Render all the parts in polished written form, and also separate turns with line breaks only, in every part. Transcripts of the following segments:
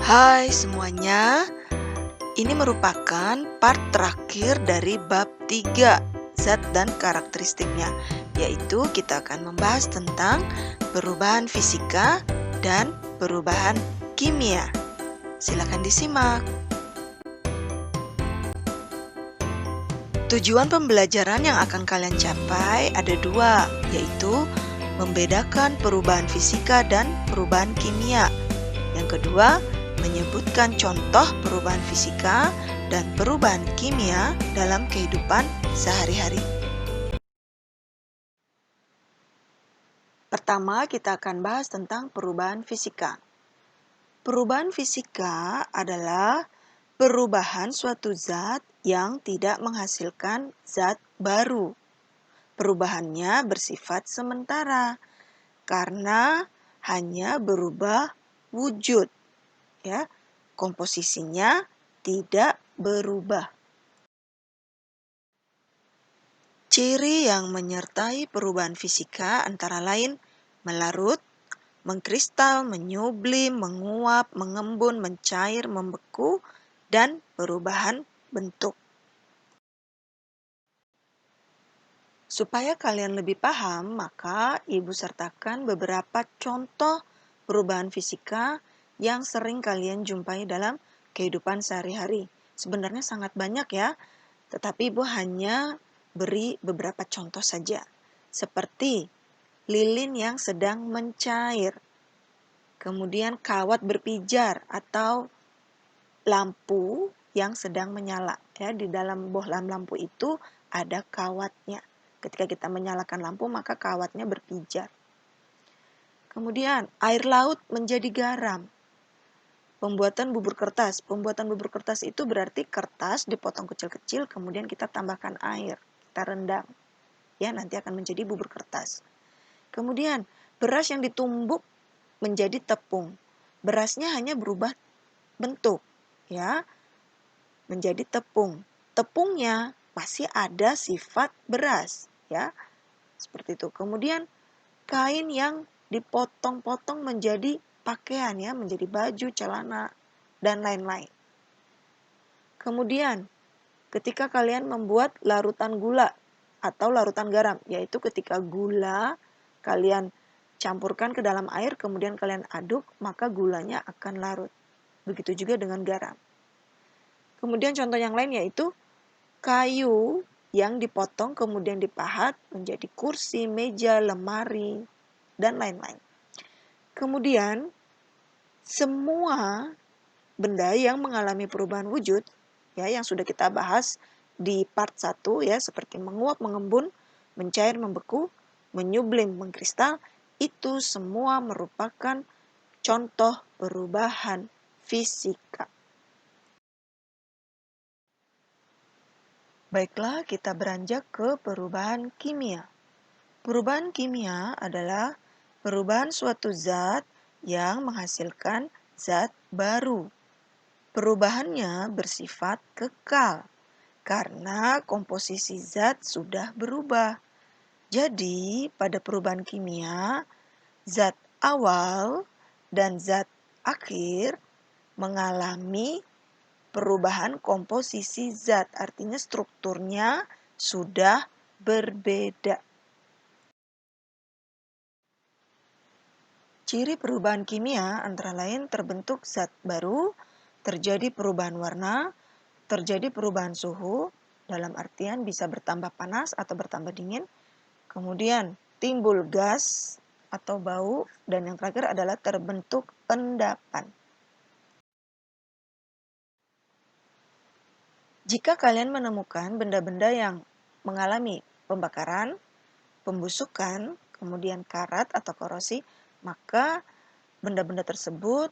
Hai semuanya, ini merupakan part terakhir dari bab 3, zat dan karakteristiknya, yaitu kita akan membahas tentang perubahan fisika dan perubahan kimia. Silakan disimak. Tujuan pembelajaran yang akan kalian capai ada dua, yaitu membedakan perubahan fisika dan perubahan kimia. Yang kedua, menyebutkan contoh perubahan fisika dan perubahan kimia dalam kehidupan sehari-hari. Pertama, kita akan bahas tentang perubahan fisika. Perubahan fisika adalah perubahan suatu zat yang tidak menghasilkan zat baru. Perubahannya bersifat sementara karena hanya berubah wujud, ya. Komposisinya tidak berubah. Ciri yang menyertai perubahan fisika antara lain melarut, mengkristal, menyublim, menguap, mengembun, mencair, membeku, dan perubahan bentuk. Supaya kalian lebih paham, maka Ibu sertakan beberapa contoh perubahan fisika yang sering kalian jumpai dalam kehidupan sehari-hari. Sebenarnya sangat banyak ya, tetapi Ibu hanya beri beberapa contoh saja. Seperti lilin yang sedang mencair, kemudian kawat berpijar atau lampu yang sedang menyala. Ya, di dalam bohlam lampu itu ada kawatnya. Ketika kita menyalakan lampu, maka kawatnya berpijar. Kemudian, air laut menjadi garam. Pembuatan bubur kertas. Pembuatan bubur kertas itu berarti kertas dipotong kecil-kecil, kemudian kita tambahkan air, kita rendam. Ya, nanti akan menjadi bubur kertas. Kemudian, beras yang ditumbuk menjadi tepung. Berasnya hanya berubah bentuk, ya, menjadi tepung. Tepungnya masih ada sifat beras, ya. Seperti itu. Kemudian kain yang dipotong-potong menjadi pakaian, ya, menjadi baju, celana, dan lain-lain. Kemudian ketika kalian membuat larutan gula atau larutan garam, yaitu ketika gula kalian campurkan ke dalam air, kemudian kalian aduk, maka gulanya akan larut. Begitu juga dengan garam. Kemudian contoh yang lain yaitu kayu yang dipotong kemudian dipahat menjadi kursi, meja, lemari, dan lain-lain. Kemudian semua benda yang mengalami perubahan wujud, ya, yang sudah kita bahas di part 1, ya, seperti menguap, mengembun, mencair, membeku, menyublim, mengkristal, itu semua merupakan contoh perubahan fisika. Baiklah, kita beranjak ke perubahan kimia. Perubahan kimia adalah perubahan suatu zat yang menghasilkan zat baru. Perubahannya bersifat kekal karena komposisi zat sudah berubah. Jadi, pada perubahan kimia, zat awal dan zat akhir mengalami perubahan komposisi zat, artinya strukturnya sudah berbeda. Ciri perubahan kimia antara lain terbentuk zat baru, terjadi perubahan warna, terjadi perubahan suhu, dalam artian bisa bertambah panas atau bertambah dingin, kemudian timbul gas atau bau, dan yang terakhir adalah terbentuk endapan. Jika kalian menemukan benda-benda yang mengalami pembakaran, pembusukan, kemudian karat atau korosi, maka benda-benda tersebut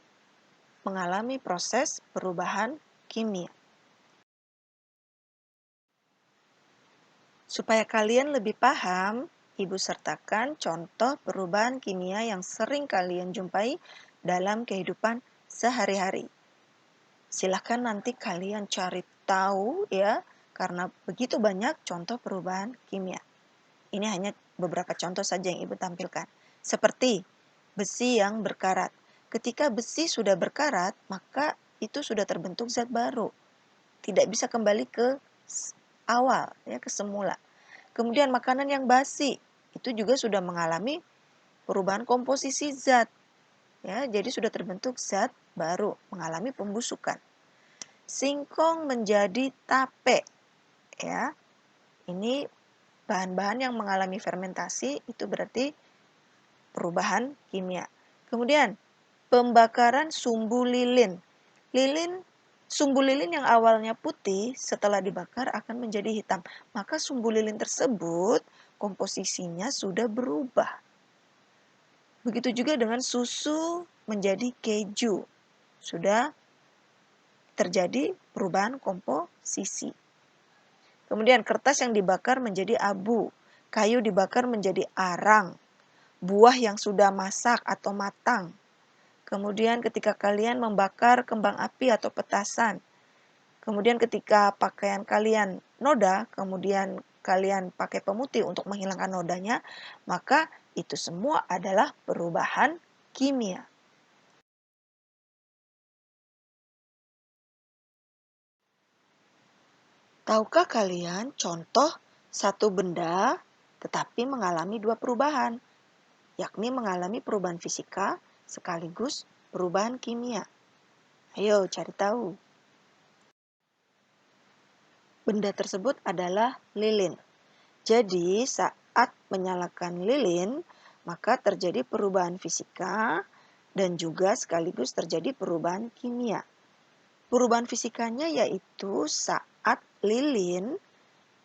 mengalami proses perubahan kimia. Supaya kalian lebih paham, Ibu sertakan contoh perubahan kimia yang sering kalian jumpai dalam kehidupan sehari-hari. Silahkan nanti kalian cari tahu, ya, karena begitu banyak contoh perubahan kimia. Ini hanya beberapa contoh saja yang Ibu tampilkan. Seperti besi yang berkarat. ketika besi sudah berkarat, maka itu sudah terbentuk zat baru. Tidak bisa kembali ke awal, ya, ke semula. Kemudian makanan yang basi, itu juga sudah mengalami perubahan komposisi zat. Ya, jadi sudah terbentuk zat baru, mengalami pembusukan. Singkong menjadi tape. Ya. Ini bahan-bahan yang mengalami fermentasi, itu berarti perubahan kimia. Kemudian pembakaran sumbu lilin. Sumbu lilin yang awalnya putih setelah dibakar akan menjadi hitam. Maka sumbu lilin tersebut komposisinya sudah berubah. Begitu juga dengan susu menjadi keju. Sudah terjadi perubahan komposisi. Kemudian kertas yang dibakar menjadi abu, kayu dibakar menjadi arang, buah yang sudah masak atau matang. Kemudian ketika kalian membakar kembang api atau petasan, kemudian ketika pakaian kalian noda, kemudian kalian pakai pemutih untuk menghilangkan nodanya, maka itu semua adalah perubahan kimia. Tahukah kalian contoh satu benda tetapi mengalami dua perubahan, yakni mengalami perubahan fisika sekaligus perubahan kimia? Ayo cari tahu. Benda tersebut adalah lilin. Jadi saat menyalakan lilin, maka terjadi perubahan fisika dan juga sekaligus terjadi perubahan kimia. Perubahan fisikanya yaitu saat lilin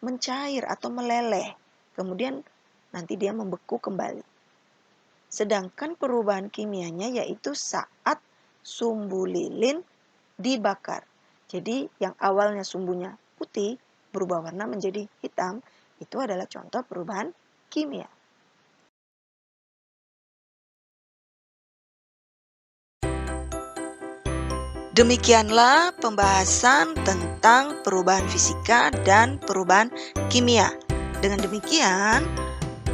mencair atau meleleh, kemudian nanti dia membeku kembali. Sedangkan perubahan kimianya yaitu saat sumbu lilin dibakar. Jadi yang awalnya sumbunya putih berubah warna menjadi hitam, itu adalah contoh perubahan kimia. Demikianlah pembahasan tentang perubahan fisika dan perubahan kimia. Dengan demikian,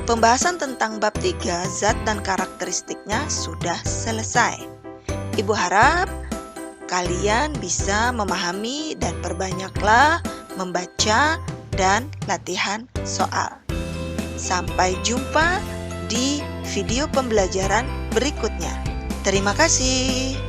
pembahasan tentang bab 3 zat dan karakteristiknya sudah selesai. Ibu harap kalian bisa memahami dan perbanyaklah membaca dan latihan soal. Sampai jumpa di video pembelajaran berikutnya. Terima kasih.